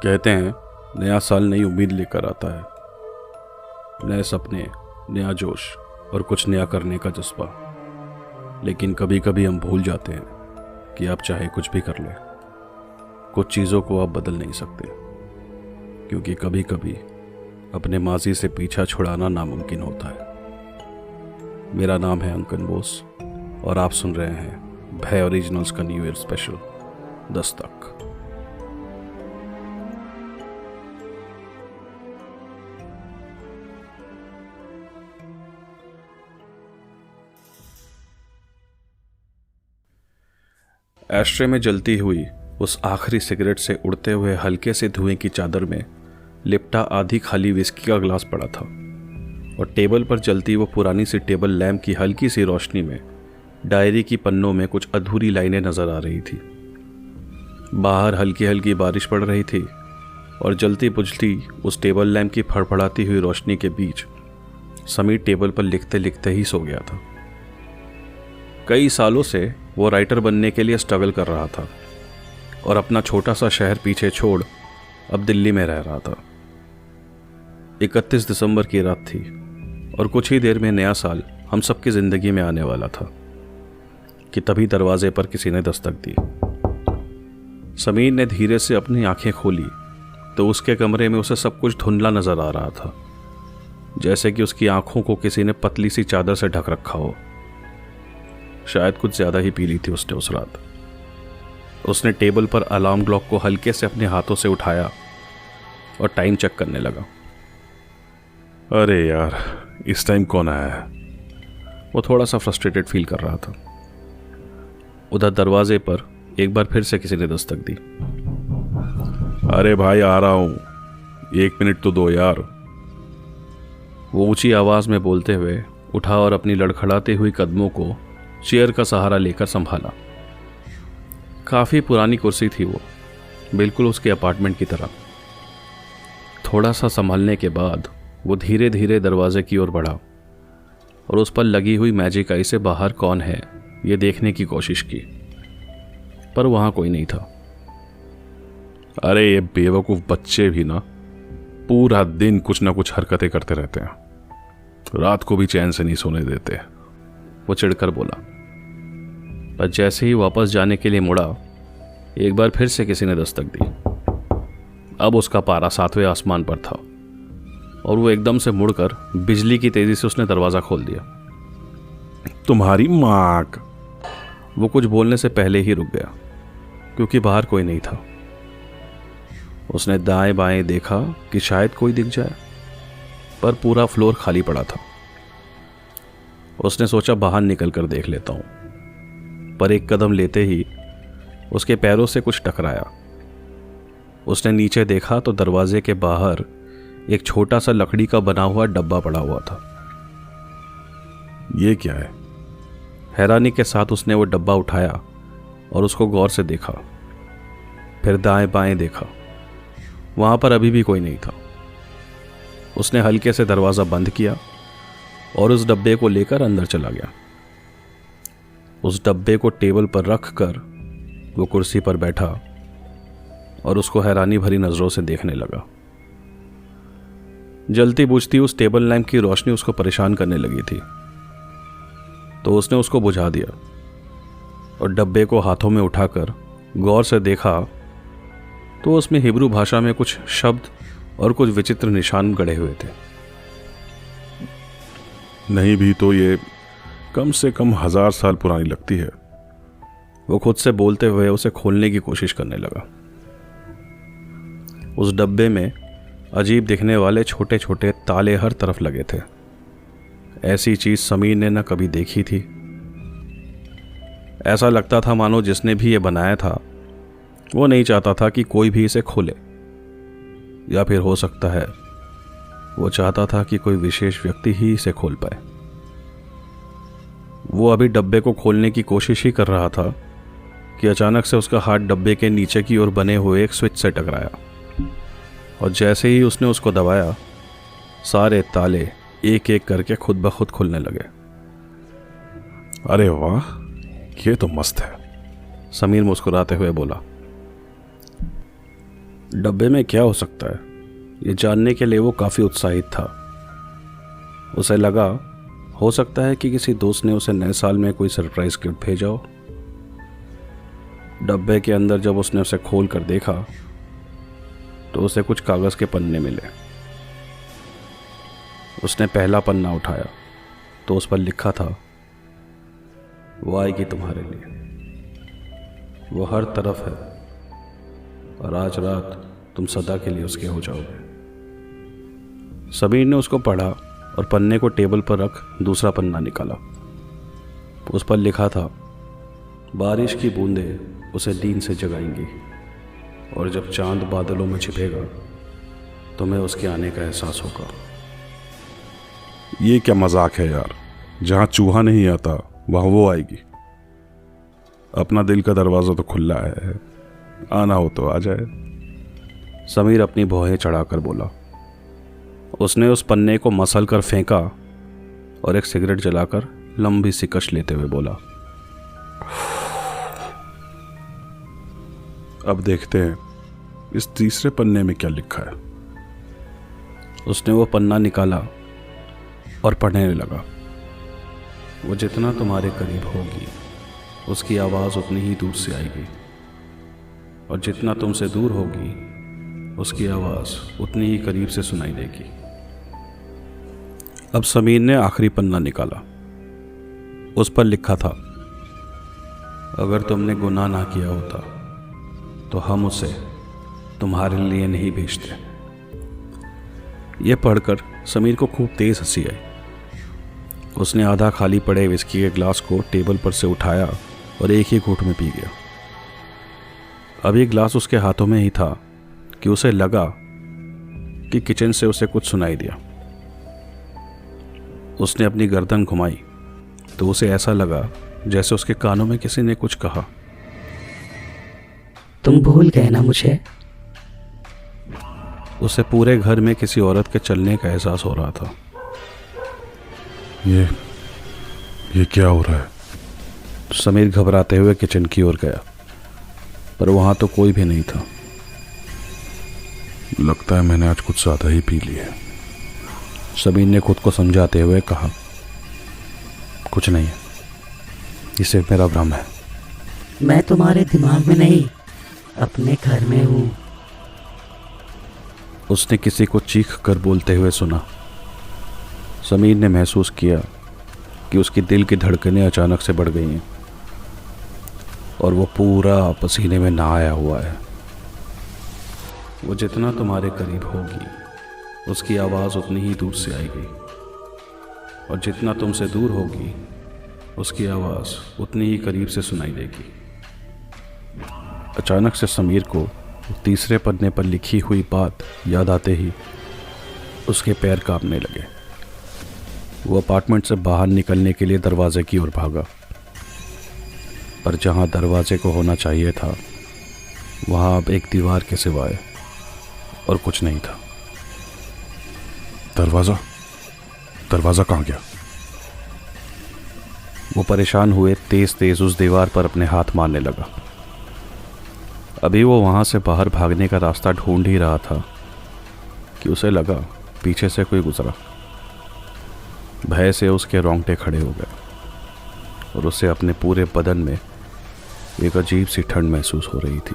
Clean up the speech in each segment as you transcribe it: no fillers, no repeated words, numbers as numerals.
कहते हैं नया साल नई उम्मीद लेकर आता है, नए सपने, नया जोश और कुछ नया करने का जज्बा। लेकिन कभी कभी हम भूल जाते हैं कि आप चाहे कुछ भी कर लें, कुछ चीज़ों को आप बदल नहीं सकते, क्योंकि कभी कभी अपने माजी से पीछा छुड़ाना नामुमकिन होता है। मेरा नाम है अंकन बोस और आप सुन रहे हैं भय ओरिजिनल्स का new year special Dastak. Ashtray में जलती हुई उस आखिरी सिगरेट से उड़ते हुए हल्के से धुएं की चादर में लिपटा आधी खाली विस्की का ग्लास पड़ा था और टेबल पर जलती वो पुरानी सी टेबल लैंप की हल्की सी रोशनी में डायरी की पन्नों में कुछ अधूरी लाइनें नजर आ रही थी। बाहर हल्की हल्की बारिश पड़ रही थी और जलती बुझती उस टेबल लैंप की फड़फड़ाती हुई रोशनी के बीच समीर टेबल पर लिखते लिखते ही सो गया था। कई सालों से वो राइटर बनने के लिए स्ट्रगल कर रहा था और अपना छोटा सा शहर पीछे छोड़ अब दिल्ली में रह रहा था। 31 दिसंबर की रात थी और कुछ ही देर में नया साल हम सबकी जिंदगी में आने वाला था कि तभी दरवाजे पर किसी ने दस्तक दी। समीर ने धीरे से अपनी आंखें खोली तो उसके कमरे में उसे सब कुछ धुंधला नजर आ रहा था, जैसे कि उसकी आंखों को किसी ने पतली सी चादर से ढक रखा हो। शायद कुछ ज्यादा ही पी ली थी उसने उस रात। उसने टेबल पर अलार्म क्लॉक को हल्के से अपने हाथों से उठाया और टाइम चेक करने लगा। अरे यार, इस टाइम कौन आया है? वो थोड़ा सा फ्रस्ट्रेटेड फील कर रहा था। उधर दरवाजे पर एक बार फिर से किसी ने दस्तक दी। अरे भाई, आ रहा हूं, 1 मिनट तो दो यार। वो ऊंची आवाज में बोलते हुए उठा और अपनी लड़खड़ाती हुई कदमों को चेयर का सहारा लेकर संभाला। काफी पुरानी कुर्सी थी वो, बिल्कुल उसके अपार्टमेंट की तरह। थोड़ा सा संभालने के बाद वो धीरे धीरे दरवाजे की ओर बढ़ा और उस पर लगी हुई मैजिक आई से बाहर कौन है ये देखने की कोशिश की, पर वहां कोई नहीं था। अरे ये बेवकूफ बच्चे भी ना पूरा दिन कुछ ना कुछ हरकतें करते रहते हैं, रात को भी चैन से नहीं सोने देते, वो चिढ़कर बोला। पर जैसे ही वापस जाने के लिए मुड़ा, एक बार फिर से किसी ने दस्तक दी। अब उसका पारा 7वें आसमान पर था और वो एकदम से मुड़कर बिजली की तेजी से उसने दरवाजा खोल दिया। तुम्हारी माँ का। वो कुछ बोलने से पहले ही रुक गया क्योंकि बाहर कोई नहीं था। उसने दाएं बाएं देखा कि शायद कोई दिख जाए, पर पूरा फ्लोर खाली पड़ा था। उसने सोचा बाहर निकल कर देख लेता हूं, पर एक कदम लेते ही उसके पैरों से कुछ टकराया। उसने नीचे देखा तो दरवाजे के बाहर एक छोटा सा लकड़ी का बना हुआ डब्बा पड़ा हुआ था। ये क्या है? हैरानी के साथ उसने वो डब्बा उठाया और उसको गौर से देखा। फिर दाएं बाएं देखा, वहां पर अभी भी कोई नहीं था। उसने हल्के से दरवाजा बंद किया और उस डब्बे को लेकर अंदर चला गया। उस डब्बे को टेबल पर रख कर वो कुर्सी पर बैठा और उसको हैरानी भरी नजरों से देखने लगा। जलती बुझती उस टेबल लैंप की रोशनी उसको परेशान करने लगी थी, तो उसने उसको बुझा दिया और डब्बे को हाथों में उठाकर गौर से देखा तो उसमें हिब्रू भाषा में कुछ शब्द और कुछ विचित्र निशान गड़े हुए थे। नहीं भी तो ये कम से कम 1000 साल पुरानी लगती है, वो खुद से बोलते हुए उसे खोलने की कोशिश करने लगा। उस डब्बे में अजीब दिखने वाले छोटे छोटे ताले हर तरफ लगे थे। ऐसी चीज समीर ने न कभी देखी थी। ऐसा लगता था मानो जिसने भी ये बनाया था वो नहीं चाहता था कि कोई भी इसे खोले, या फिर हो सकता है वो चाहता था कि कोई विशेष व्यक्ति ही इसे खोल पाए। वो अभी डब्बे को खोलने की कोशिश ही कर रहा था कि अचानक से उसका हाथ डब्बे के नीचे की ओर बने हुए एक स्विच से टकराया और जैसे ही उसने उसको दबाया, सारे ताले एक एक करके खुद ब खुद खुलने लगे। अरे वाह, ये तो मस्त है, समीर मुस्कुराते हुए बोला। डब्बे में क्या हो सकता है, ये जानने के लिए वो काफ़ी उत्साहित था। उसे लगा हो सकता है कि किसी दोस्त ने उसे नए साल में कोई सरप्राइज गिफ्ट भेजा हो। डब्बे के अंदर जब उसने उसे खोल कर देखा तो उसे कुछ कागज़ के पन्ने मिले। उसने पहला पन्ना उठाया तो उस पर लिखा था, वो आएगी तुम्हारे लिए, वो हर तरफ है और आज रात तुम सदा के लिए उसके हो जाओगे। समीर ने उसको पढ़ा और पन्ने को टेबल पर रख दूसरा पन्ना निकाला। उस पर लिखा था, बारिश की बूंदें उसे नींद से जगाएंगी और जब चांद बादलों में छिपेगा तुम्हें उसके आने का एहसास होगा। ये क्या मजाक है यार, जहाँ चूहा नहीं आता वहाँ वो आएगी। अपना दिल का दरवाज़ा तो खुला है, आना हो तो आ जाए। समीर अपनी भौहें चढ़ाकर बोला। उसने उस पन्ने को मसल कर फेंका और एक सिगरेट जलाकर लंबी सी कश लेते हुए बोला, अब देखते हैं इस तीसरे पन्ने में क्या लिखा है। उसने वो पन्ना निकाला और पढ़ने लगा। वो जितना तुम्हारे करीब होगी उसकी आवाज़ उतनी ही दूर से आएगी और जितना तुमसे दूर होगी उसकी आवाज़ उतनी ही करीब से सुनाई देगी। अब समीर ने आखिरी पन्ना निकाला। उस पर लिखा था, अगर तुमने गुनाह ना किया होता तो हम उसे तुम्हारे लिए नहीं भेजते। यह पढ़कर समीर को खूब तेज हंसी आई। उसने आधा खाली पड़े विस्की के ग्लास को टेबल पर से उठाया और एक ही घूंट में पी गया। अब ये ग्लास उसके हाथों में ही था कि उसे लगा कि किचन से उसे कुछ सुनाई दिया। उसने अपनी गर्दन घुमाई तो उसे ऐसा लगा जैसे उसके कानों में किसी ने कुछ कहा, तुम भूल गए ना मुझे। उसे पूरे घर में किसी औरत के चलने का एहसास हो रहा था। ये क्या हो रहा है? समीर घबराते हुए किचन की ओर गया, पर वहां तो कोई भी नहीं था। लगता है मैंने आज कुछ ज़्यादा ही पी लिया है। समीर ने खुद को समझाते हुए कहा, कुछ नहीं है, ये सिर्फ मेरा भ्रम है। मैं तुम्हारे दिमाग में नहीं, अपने घर में हूँ। उसने किसी को चीख कर बोलते हुए सुना। समीर ने महसूस किया कि उसकी दिल की धड़कनें अचानक से बढ़ गई हैं और वो पूरा पसीने में नहाया हुआ है। वो जितना तुम्हारे करीब होगी उसकी आवाज़ उतनी ही दूर से आएगी और जितना तुमसे दूर होगी उसकी आवाज़ उतनी ही करीब से सुनाई देगी। अचानक से समीर को तीसरे पन्ने पर लिखी हुई बात याद आते ही उसके पैर कांपने लगे। वो अपार्टमेंट से बाहर निकलने के लिए दरवाजे की ओर भागा, पर जहां दरवाजे को होना चाहिए था वहां अब एक दीवार के सिवाय और कुछ नहीं था। दरवाज़ा कहाँ गया? वो परेशान हुए तेज तेज उस दीवार पर अपने हाथ मारने लगा। अभी वो वहां से बाहर भागने का रास्ता ढूंढ ही रहा था कि उसे लगा पीछे से कोई गुजरा। भय से उसके रोंगटे खड़े हो गए और उसे अपने पूरे बदन में एक अजीब सी ठंड महसूस हो रही थी।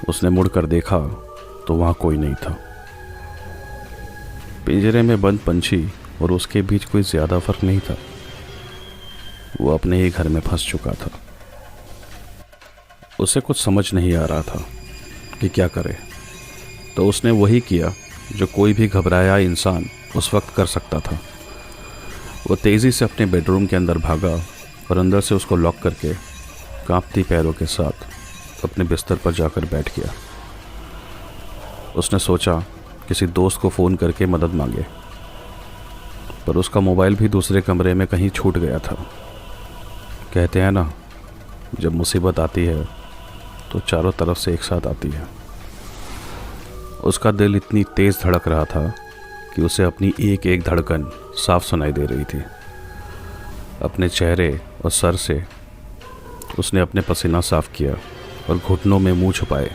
उसने मुड़कर देखा तो वहां कोई नहीं था। पिंजरे में बंद पंछी और उसके बीच कोई ज़्यादा फर्क नहीं था। वो अपने ही घर में फंस चुका था। उसे कुछ समझ नहीं आ रहा था कि क्या करे, तो उसने वही किया जो कोई भी घबराया इंसान उस वक्त कर सकता था। वो तेज़ी से अपने बेडरूम के अंदर भागा और अंदर से उसको लॉक करके कांपती पैरों के साथ अपने बिस्तर पर जाकर बैठ गया। उसने सोचा किसी दोस्त को फ़ोन करके मदद मांगे, पर उसका मोबाइल भी दूसरे कमरे में कहीं छूट गया था। कहते हैं ना, जब मुसीबत आती है तो चारों तरफ से एक साथ आती है। उसका दिल इतनी तेज़ धड़क रहा था कि उसे अपनी एक एक धड़कन साफ सुनाई दे रही थी। अपने चेहरे और सर से उसने अपने पसीना साफ किया और घुटनों में मुंह छुपाए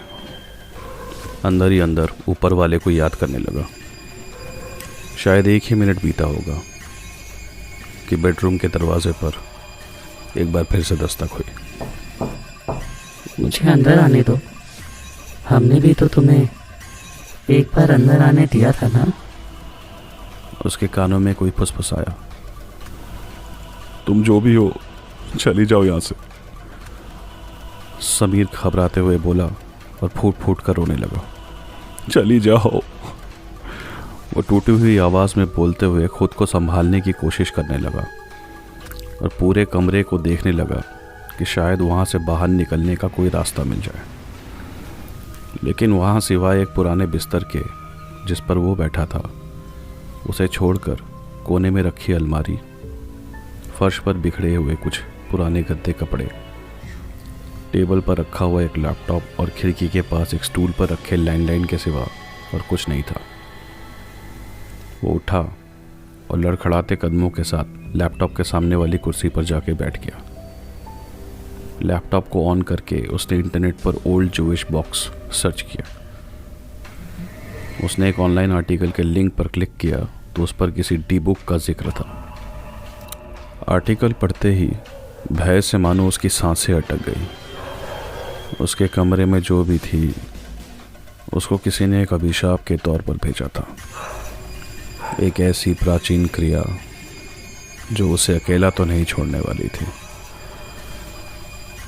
अंदर ही अंदर ऊपर वाले को याद करने लगा। शायद 1 ही मिनट बीता होगा कि बेडरूम के दरवाजे पर एक बार फिर से दस्तक हुई। मुझे अंदर आने दो, हमने भी तो तुम्हें एक बार अंदर आने दिया था ना। उसके कानों में कोई फुसफुसाया। तुम जो भी हो, चली जाओ यहाँ से। समीर घबराते हुए बोला और फूट फूट कर रोने लगा। चली जाओ। वो टूटी हुई आवाज़ में बोलते हुए खुद को संभालने की कोशिश करने लगा और पूरे कमरे को देखने लगा कि शायद वहाँ से बाहर निकलने का कोई रास्ता मिल जाए। लेकिन वहाँ सिवाय एक पुराने बिस्तर के जिस पर वो बैठा था, उसे छोड़कर कोने में रखी अलमारी, फर्श पर बिखरे हुए कुछ पुराने गद्दे कपड़े, टेबल पर रखा हुआ एक लैपटॉप और खिड़की के पास एक स्टूल पर रखे लैंडलाइन के सिवा और कुछ नहीं था। वो उठा और लड़खड़ाते कदमों के साथ लैपटॉप के सामने वाली कुर्सी पर जाके बैठ गया। लैपटॉप को ऑन करके उसने इंटरनेट पर ओल्ड जूइश बॉक्स सर्च किया। उसने एक ऑनलाइन आर्टिकल के लिंक पर क्लिक किया तो उस पर किसी डी बुक का जिक्र था। आर्टिकल पढ़ते ही भय से मानो उसकी सांसें अटक गई। उसके कमरे में जो भी थी उसको किसी ने एक अभिशाप के तौर पर भेजा था। एक ऐसी प्राचीन क्रिया जो उसे अकेला तो नहीं छोड़ने वाली थी।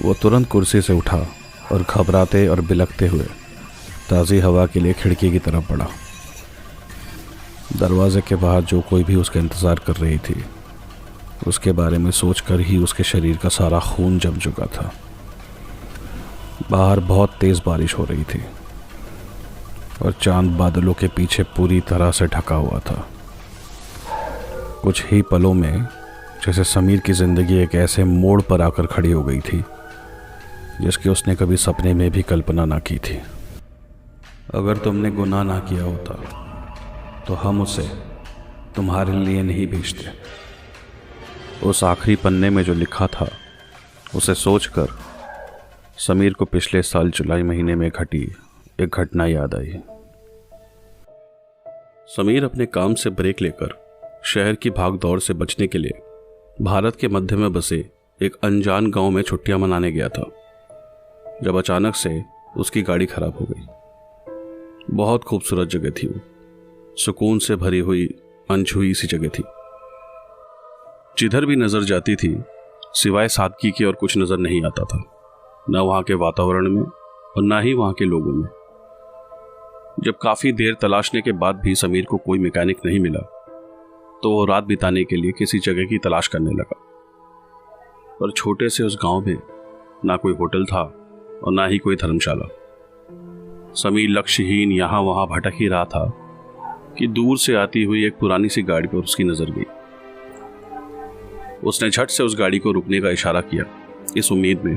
वो तुरंत कुर्सी से उठा और घबराते और बिलखते हुए ताज़ी हवा के लिए खिड़की की तरफ बढ़ा। दरवाजे के बाहर जो कोई भी उसका इंतज़ार कर रही थी, उसके बारे में सोचकर ही उसके शरीर का सारा खून जम चुका था। बाहर बहुत तेज़ बारिश हो रही थी और चांद बादलों के पीछे पूरी तरह से ढका हुआ था। कुछ ही पलों में जैसे समीर की ज़िंदगी एक ऐसे मोड़ पर आकर खड़ी हो गई थी जिसकी उसने कभी सपने में भी कल्पना ना की थी। अगर तुमने गुनाह ना किया होता तो हम उसे तुम्हारे लिए नहीं भेजते। उस आखिरी पन्ने में जो लिखा था उसे सोचकर समीर को पिछले साल जुलाई महीने में घटी एक घटना याद आई। समीर अपने काम से ब्रेक लेकर शहर की भागदौड़ से बचने के लिए भारत के मध्य में बसे एक अनजान गांव में छुट्टियां मनाने गया था, जब अचानक से उसकी गाड़ी खराब हो गई। बहुत खूबसूरत जगह थी वो, सुकून से भरी हुई अनछुई सी जगह थी। जिधर भी नजर जाती थी सिवाय सादगी के और कुछ नजर नहीं आता था, न वहां के वातावरण में और न ही वहां के लोगों में। जब काफी देर तलाशने के बाद भी समीर को कोई मैकेनिक नहीं मिला तो वो रात बिताने के लिए किसी जगह की तलाश करने लगा। और छोटे से उस गांव में ना कोई होटल था और ना ही कोई धर्मशाला। समीर लक्ष्यहीन यहां वहां भटक ही रहा था कि दूर से आती हुई एक पुरानी सी गाड़ी पर उसकी नजर गई। उसने झट से उस गाड़ी को रुकने का इशारा किया, इस उम्मीद में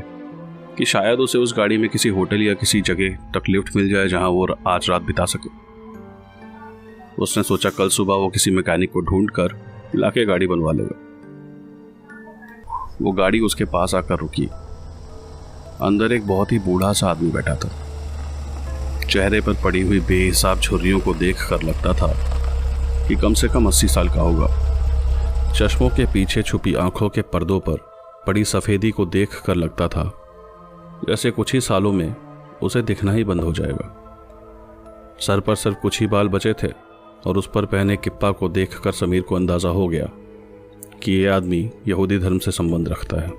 कि शायद उसे उस गाड़ी में किसी होटल या किसी जगह तक लिफ्ट मिल जाए जहां वो आज रात बिता सके। उसने सोचा कल सुबह वो किसी मैकेनिक को ढूंढकर लाके गाड़ी बनवा लेगा। वो गाड़ी उसके पास आकर रुकी। अंदर एक बहुत ही बूढ़ा सा आदमी बैठा था। चेहरे पर पड़ी हुई बेहिसाब झुर्रियों को देखकर लगता था कि कम से कम 80 साल का होगा। चश्मों के पीछे छुपी आंखों के पर्दों पर पड़ी सफेदी को देखकर लगता था जैसे कुछ ही सालों में उसे दिखना ही बंद हो जाएगा। सर पर सिर्फ कुछ ही बाल बचे थे और उस पर पहने किप्पा को देखकर समीर को अंदाजा हो गया कि ये आदमी यहूदी धर्म से संबंध रखता है।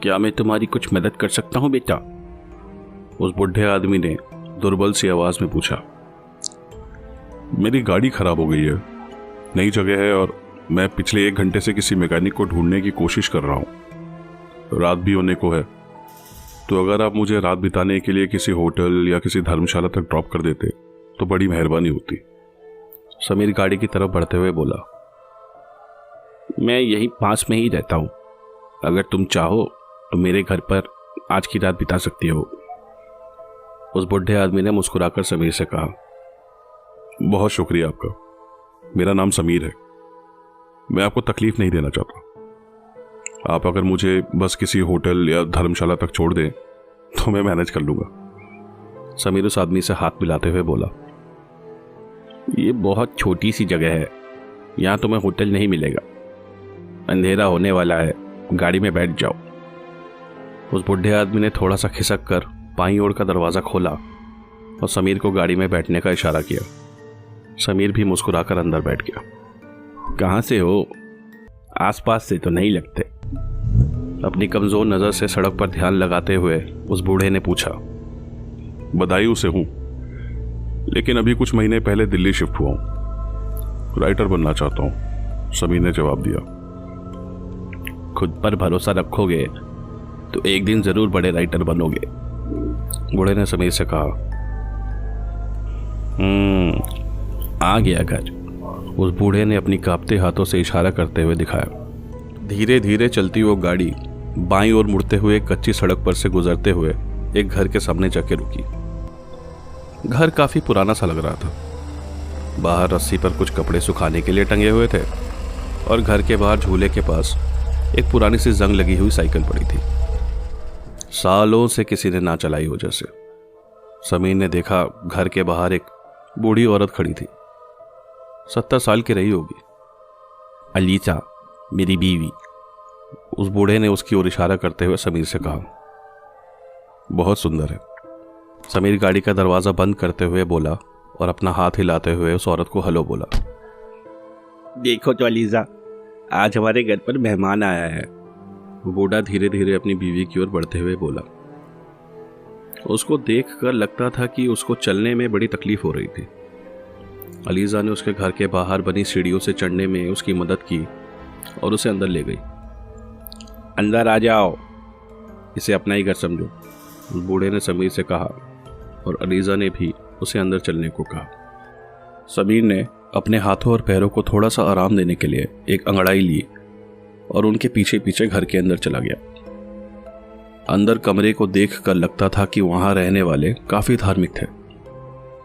क्या मैं तुम्हारी कुछ मदद कर सकता हूं बेटा? उस बुढ़े आदमी ने दुर्बल सी आवाज में पूछा। मेरी गाड़ी खराब हो गई है, नई जगह है और मैं पिछले 1 घंटे से किसी मैकेनिक को ढूंढने की कोशिश कर रहा हूँ। रात भी होने को है, तो अगर आप मुझे रात बिताने के लिए किसी होटल या किसी धर्मशाला तक ड्रॉप कर देते तो बड़ी मेहरबानी होती। समीर गाड़ी की तरफ बढ़ते हुए बोला, मैं यहीं पास में ही रहता हूँ, अगर तुम चाहो तो मेरे घर पर आज की रात बिता सकती हो। उस बुढ़े आदमी ने मुस्कुराकर समीर से कहा। बहुत शुक्रिया आपका, मेरा नाम समीर है। मैं आपको तकलीफ नहीं देना चाहता। आप अगर मुझे बस किसी होटल या धर्मशाला तक छोड़ दें तो मैं मैनेज कर लूँगा। समीर उस आदमी से हाथ मिलाते हुए बोला, ये बहुत छोटी सी जगह है, यहाँ तुम्हें होटल नहीं मिलेगा। अंधेरा होने वाला है, गाड़ी में बैठ जाओ। उस बुढ़े आदमी ने थोड़ा सा खिसक कर बाईं ओर का दरवाज़ा खोला और समीर को गाड़ी में बैठने का इशारा किया। समीर भी मुस्कुराकर अंदर बैठ गया। कहाँ से हो? आसपास से तो नहीं लगते। अपनी कमज़ोर नज़र से सड़क पर ध्यान लगाते हुए उस बूढ़े ने पूछा। बदायूं से हूँ, लेकिन अभी कुछ महीने पहले दिल्ली शिफ्ट हुआ हूँ। राइटर बनना चाहता हूँ, समीर ने जवाब दिया। खुद पर भरोसा रखोगे तो एक दिन ज़रूर बड़े राइटर बनोगे, बूढ़े ने समीर से कहा। आ गया घर, उस बूढ़े ने अपनी कांपते हाथों से इशारा करते हुए दिखाया। धीरे धीरे चलती वो गाड़ी बाईं ओर मुड़ते हुए कच्ची सड़क पर से गुजरते हुए एक घर के सामने जाके रुकी। घर काफी पुराना सा लग रहा था। बाहर रस्सी पर कुछ कपड़े सुखाने के लिए टंगे हुए थे और घर के बाहर झूले के पास एक पुरानी सी जंग लगी हुई साइकिल पड़ी थी। सालों से किसी ने ना चलाई हो जैसे। समीर ने देखा घर के बाहर एक बूढ़ी औरत खड़ी थी। 70 साल की रही होगी। अलीसा, मेरी बीवी, उस बूढ़े ने उसकी ओर इशारा करते हुए समीर से कहा। बहुत सुंदर है, समीर गाड़ी का दरवाज़ा बंद करते हुए बोला और अपना हाथ हिलाते हुए उस औरत को हेलो बोला। देखो तो अलीसा, आज हमारे घर पर मेहमान आया है। बूढ़ा धीरे धीरे अपनी बीवी की ओर बढ़ते हुए बोला। उसको देखकर लगता था कि उसको चलने में बड़ी तकलीफ हो रही थी। अलीजा ने उसके घर के बाहर बनी सीढ़ियों से चढ़ने में उसकी मदद की और उसे अंदर ले गई। अंदर आ जाओ, इसे अपना ही घर समझो, उस बूढ़े ने समीर से कहा और अलीजा ने भी उसे अंदर चलने को कहा। समीर ने अपने हाथों और पैरों को थोड़ा सा आराम देने के लिए एक अंगड़ाई ली और उनके पीछे पीछे घर के अंदर चला गया। अंदर कमरे को देखकर लगता था कि वहां रहने वाले काफी धार्मिक थे।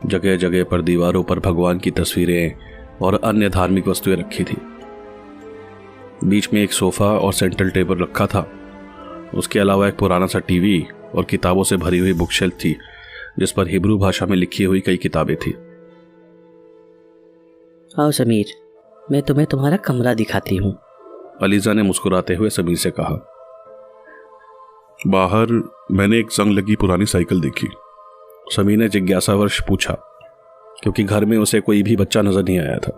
जगह जगह पर दीवारों पर भगवान की तस्वीरें और अन्य धार्मिक वस्तुएं रखी थी। बीच में एक सोफा और सेंट्रल टेबल रखा था। उसके अलावा एक पुराना सा टीवी और किताबों से भरी हुई बुकशेल्फ थी, जिस पर हिब्रू भाषा में लिखी हुई कई किताबें थी। आओ समीर, मैं तुम्हें तुम्हारा कमरा दिखाती हूँ, अलीजा ने मुस्कुराते हुए समीर से कहा। बाहर मैंने एक जंग लगी पुरानी साइकिल देखी। समीर ने जिज्ञासावश पूछा, क्योंकि घर में उसे कोई भी बच्चा नजर नहीं आया था।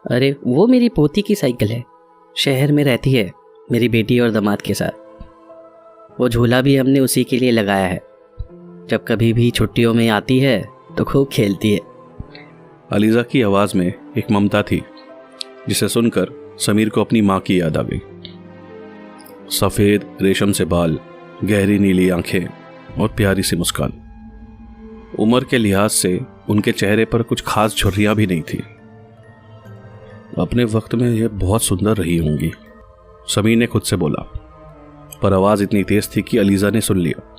अरे वो मेरी पोती की साइकिल है, शहर में रहती है मेरी बेटी और दामाद के साथ। वो झूला भी हमने उसी के लिए लगाया है। जब कभी भी छुट्टियों में आती है तो खूब खेलती है। अलीजा की आवाज़ में एक ममता थी, जिसे सुनकर समीर को अपनी माँ की याद आ गई। सफ़ेद रेशम से बाल, गहरी नीली आंखें और प्यारी सी मुस्कान। उम्र के लिहाज से उनके चेहरे पर कुछ खास झुर्रियाँ भी नहीं थी। अपने वक्त में यह बहुत सुंदर रही होंगी, समीर ने खुद से बोला, पर आवाज़ इतनी तेज थी कि अलीजा ने सुन लिया।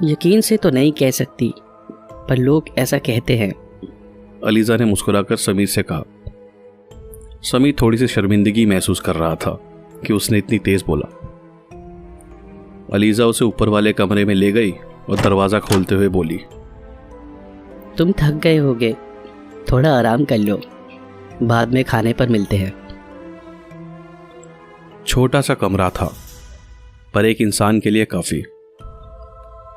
यकीन से तो नहीं कह सकती, पर लोग ऐसा कहते हैं, अलीजा ने मुस्कुराकर समीर से कहा। समीर थोड़ी सी शर्मिंदगी महसूस कर रहा था कि उसने इतनी तेज बोला। अलीजा उसे ऊपर वाले कमरे में ले गई और दरवाज़ा खोलते हुए बोली, तुम थक गए होगे, थोड़ा आराम कर लो, बाद में खाने पर मिलते हैं। छोटा सा कमरा था, पर एक इंसान के लिए काफ़ी।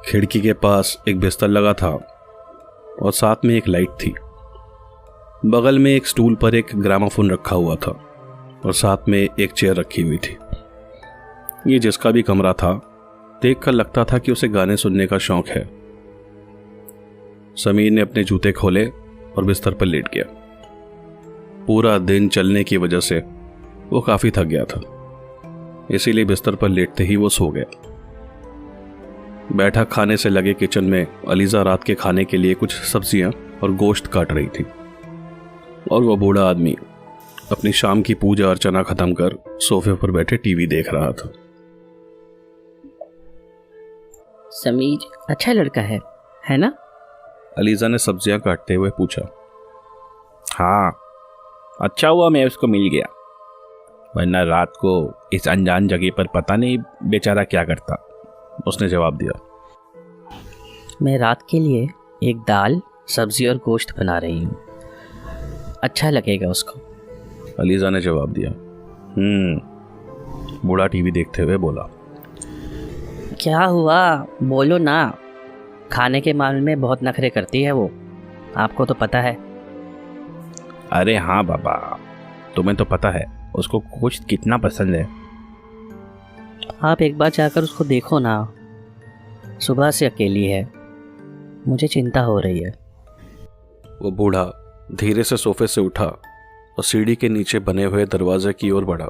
खिड़की के पास एक बिस्तर लगा था और साथ में एक लाइट थी। बगल में एक स्टूल पर एक ग्रामाफोन रखा हुआ था और साथ में एक चेयर रखी हुई थी। ये जिसका भी कमरा था, देखकर लगता था कि उसे गाने सुनने का शौक है। समीर ने अपने जूते खोले और बिस्तर पर लेट गया। पूरा दिन चलने की वजह से वो काफ़ी थक गया था, इसीलिए बिस्तर पर लेटते ही वो सो गया। बैठा खाने से लगे किचन में अलीजा रात के खाने के लिए कुछ सब्जियां और गोश्त काट रही थी और वह बूढ़ा आदमी अपनी शाम की पूजा अर्चना खत्म कर सोफे पर बैठे टीवी देख रहा था। समीर अच्छा लड़का है ना? अलीजा ने सब्जियां काटते हुए पूछा। हाँ, अच्छा हुआ मैं उसको मिल गया, वरना रात को इस अनजान जगह पर पता नहीं बेचारा क्या करता, उसने जवाब दिया। मैं रात के लिए एक दाल, सब्जी और गोश्त बना रही हूँ। अच्छा लगेगा उसको। अलीज़ा ने जवाब दिया। बूढ़ा टीवी देखते हुए बोला। क्या हुआ, बोलो ना। खाने के मामले में बहुत नखरे करती है वो, आपको तो पता है। अरे हाँ बाबा, तुम्हें तो पता है उसको गोश्त कितना पसंद है। आप एक बार जाकर उसको देखो ना। सुबह से अकेली है, मुझे चिंता हो रही है। वो बूढ़ा धीरे से सोफे से उठा और सीढ़ी के नीचे बने हुए दरवाजे की ओर बढ़ा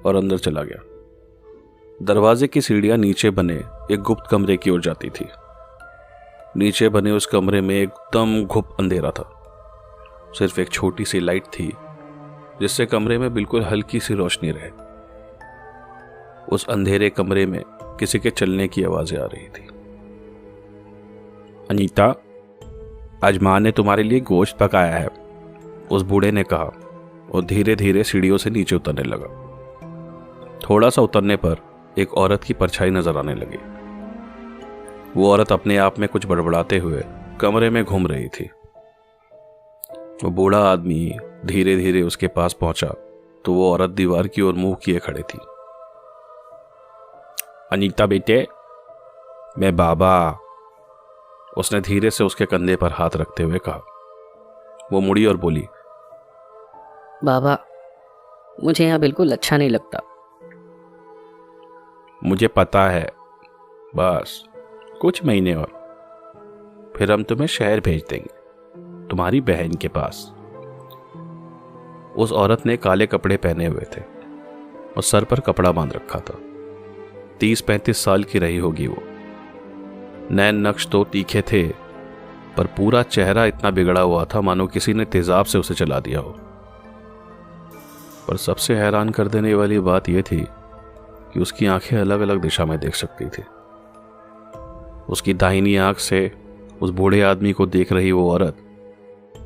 और अंदर चला गया। दरवाजे की सीढ़ियां नीचे बने एक गुप्त कमरे की ओर जाती थी। नीचे बने उस कमरे में एकदम घुप अंधेरा था। सिर्फ एक छोटी सी लाइट थी जिससे कमरे में बिल्कुल हल्की सी रोशनी रहे। उस अंधेरे कमरे में किसी के चलने की आवाजें आ रही थी। अनीता, आज माँ ने तुम्हारे लिए गोश्त पकाया है, उस बूढ़े ने कहा और धीरे धीरे सीढ़ियों से नीचे उतरने लगा। थोड़ा सा उतरने पर एक औरत की परछाई नजर आने लगी। वो औरत अपने आप में कुछ बड़बड़ाते हुए कमरे में घूम रही थी। वो बूढ़ा आदमी धीरे धीरे उसके पास पहुंचा तो वो औरत दीवार की ओर मुंह किए खड़े थी। अनीता बेटे, मैं बाबा, उसने धीरे से उसके कंधे पर हाथ रखते हुए कहा। वो मुड़ी और बोली, बाबा, मुझे यहाँ बिल्कुल अच्छा नहीं लगता। मुझे पता है, बस कुछ महीने और फिर हम तुम्हें शहर भेज देंगे, तुम्हारी बहन के पास। उस औरत ने काले कपड़े पहने हुए थे और सर पर कपड़ा बांध रखा था। 30-35 साल की रही होगी वो। नैन नक्श तो तीखे थे पर पूरा चेहरा इतना बिगड़ा हुआ था मानो किसी ने तेजाब से उसे चला दिया हो। पर सबसे हैरान कर देने वाली बात यह थी कि उसकी आंखें अलग अलग दिशा में देख सकती थी। उसकी दाहिनी आंख से उस बूढ़े आदमी को देख रही वो औरत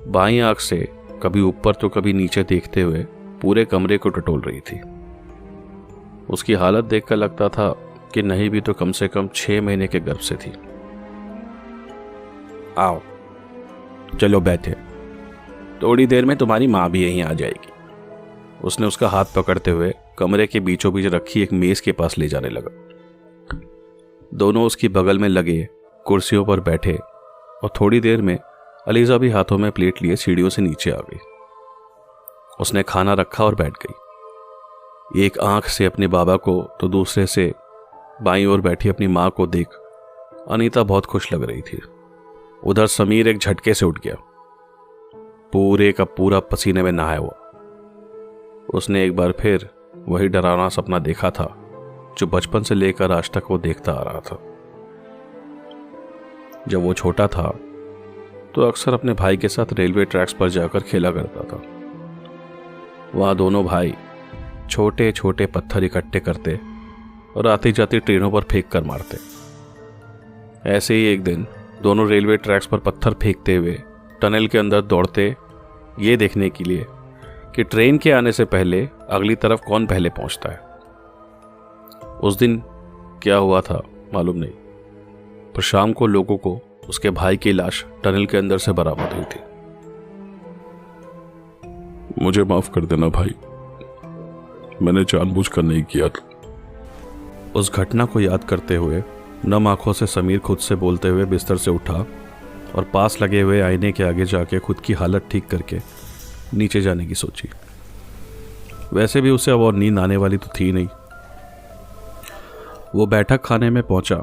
बाईं आंख से कभी ऊपर तो कभी नीचे देखते हुए पूरे कमरे को टटोल रही थी। उसकी हालत देखकर लगता था कि नहीं भी तो कम से कम 6 महीने के गर्भ से थी। आओ, चलो बैठे, थोड़ी देर में तुम्हारी माँ भी यहीं आ जाएगी। उसने उसका हाथ पकड़ते हुए कमरे के बीचों बीच रखी एक मेज के पास ले जाने लगा। दोनों उसकी बगल में लगे कुर्सियों पर बैठे और थोड़ी देर में अलीज़ा भी हाथों में प्लेट लिए सीढ़ियों से नीचे आ गई। उसने खाना रखा और बैठ गई। एक आंख से अपने बाबा को तो दूसरे से बाईं ओर बैठी अपनी माँ को देख अनीता बहुत खुश लग रही थी। उधर समीर एक झटके से उठ गया, पूरे का पूरा पसीने में नहाया हुआ। उसने एक बार फिर वही डरावना सपना देखा था जो बचपन से लेकर आज तक वो देखता आ रहा था। जब वो छोटा था तो अक्सर अपने भाई के साथ रेलवे ट्रैक्स पर जाकर खेला करता था। वहां दोनों भाई छोटे छोटे पत्थर इकट्ठे करते और आती जाती ट्रेनों पर फेंक कर मारते। ऐसे ही एक दिन दोनों रेलवे ट्रैक्स पर पत्थर फेंकते हुए टनल के अंदर दौड़ते, ये देखने के लिए कि ट्रेन के आने से पहले अगली तरफ कौन पहले पहुंचता है। उस दिन क्या हुआ था मालूम नहीं, पर शाम को लोगों को उसके भाई की लाश टनल के अंदर से बरामद हुई थी। मुझे माफ कर देना भाई, मैंने जानबूझकर नहीं किया था। उस घटना को याद करते हुए नम आंखों से समीर खुद से बोलते हुए बिस्तर से उठा और पास लगे हुए आईने के आगे जाके खुद की हालत ठीक करके नीचे जाने की सोची। वैसे भी उसे अब और नींद आने वाली तो थी नहीं। वो बैठक खाने में पहुंचा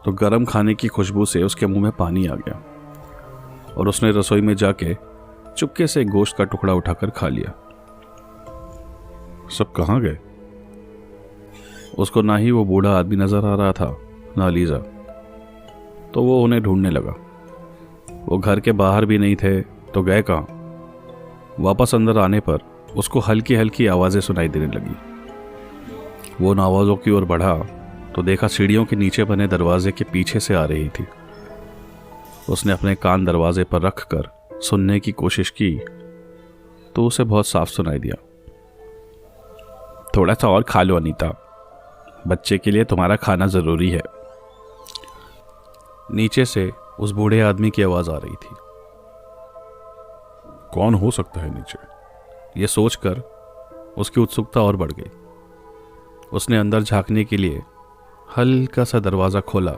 तो गर्म खाने की खुशबू से उसके मुंह में पानी आ गया और उसने रसोई में जाके चुपके से गोश्त का टुकड़ा उठाकर खा लिया। सब कहाँ गए? उसको ना ही वो बूढ़ा आदमी नजर आ रहा था ना अलीज़ा, तो वो उन्हें ढूंढने लगा। वो घर के बाहर भी नहीं थे तो गए कहाँ। वापस अंदर आने पर उसको हल्की हल्की आवाज़ें सुनाई देने लगी। वो उन आवाज़ों की ओर बढ़ा तो देखा सीढ़ियों के नीचे बने दरवाजे के पीछे से आ रही थी। उसने अपने कान दरवाजे पर रखकर सुनने की कोशिश की तो उसे बहुत साफ सुनाई दिया। थोड़ा सा और खा लो अनीता, बच्चे के लिए तुम्हारा खाना ज़रूरी है। नीचे से उस बूढ़े आदमी की आवाज़ आ रही थी। कौन हो सकता है नीचे? ये सोचकर उसकी उत्सुकता और बढ़ गई। उसने अंदर झांकने के लिए हल्का सा दरवाज़ा खोला,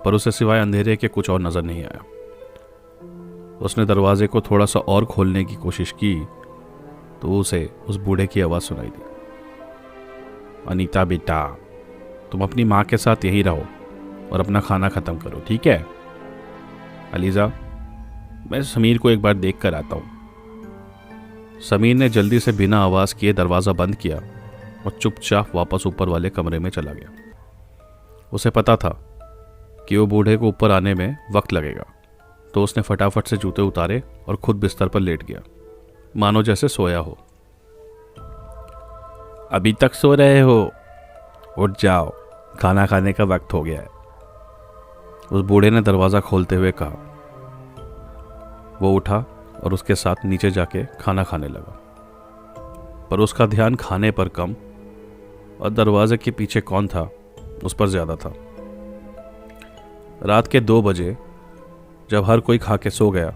पर उसे सिवाय अंधेरे के कुछ और नज़र नहीं आया। उसने दरवाजे को थोड़ा सा और खोलने की कोशिश की तो उसे उस बूढ़े की आवाज़ सुनाई दी। अनीता बेटा, तुम अपनी माँ के साथ यहीं रहो और अपना खाना ख़त्म करो, ठीक है? अलीज़ा, मैं समीर को एक बार देख कर आता हूँ। समीर ने जल्दी से बिना आवाज़ किए दरवाज़ा बंद किया और चुपचाप वापस ऊपर वाले कमरे में चला गया। उसे पता था कि वो बूढ़े को ऊपर आने में वक्त लगेगा, तो उसने फटाफट से जूते उतारे और खुद बिस्तर पर लेट गया, मानो जैसे सोया हो। अभी तक सो रहे हो? उठ जाओ, खाना खाने का वक्त हो गया है, उस बूढ़े ने दरवाज़ा खोलते हुए कहा। वो उठा और उसके साथ नीचे जाके खाना खाने लगा, पर उसका ध्यान खाने पर कम और दरवाजे के पीछे कौन था उस पर ज़्यादा था। रात के 2 बजे जब हर कोई खा के सो गया